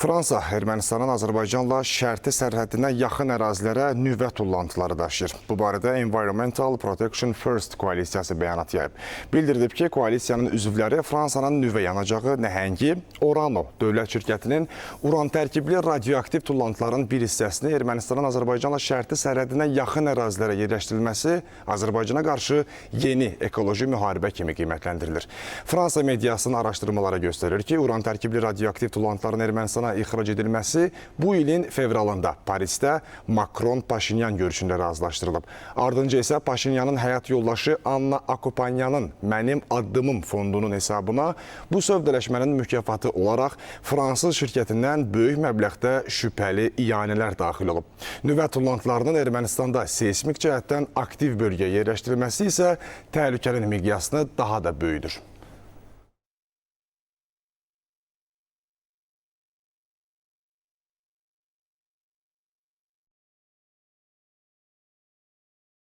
Fransa Ermənistanın Azərbaycanla şərti sərhədinə yaxın ərazilərə nüvə tullantıları daşıyır. Bu barədə Environmental Protection First koalisiyası bəyanat yayıb. Bildirilib ki, koalisiyanın üzvləri Fransanın nüvə yanacağı nəhəngi Orano dövlət şirkətinin uran tərkibli radioaktiv tullantıların bir hissəsini Ermənistanın Azərbaycanla şərti sərhədinə yaxın ərazilərə yerləşdirilməsi Azərbaycana qarşı yeni ekoloji müharibə kimi qiymətləndirilir. Fransa mediasının araşdırmaları göstərir ki, uran tərkibli radioaktiv tullantıların Ermənistana ixrac edilməsi bu ilin fevralında Parisdə Makron-Paşinyan görüşündə razılaşdırılıb. Ardınca isə Paşinyanın həyat yoldaşı Anna Akopanyanın Mənim Addımım fondunun hesabına bu sövdələşmənin mükafatı olaraq fransız şirkətindən böyük məbləğdə şübhəli iyanələr daxil olub. Nüvə tullantılarının Ermənistanda seismik cəhətdən aktiv bölgəyə yerləşdirilməsi isə təhlükənin miqyasını daha da böyüdür.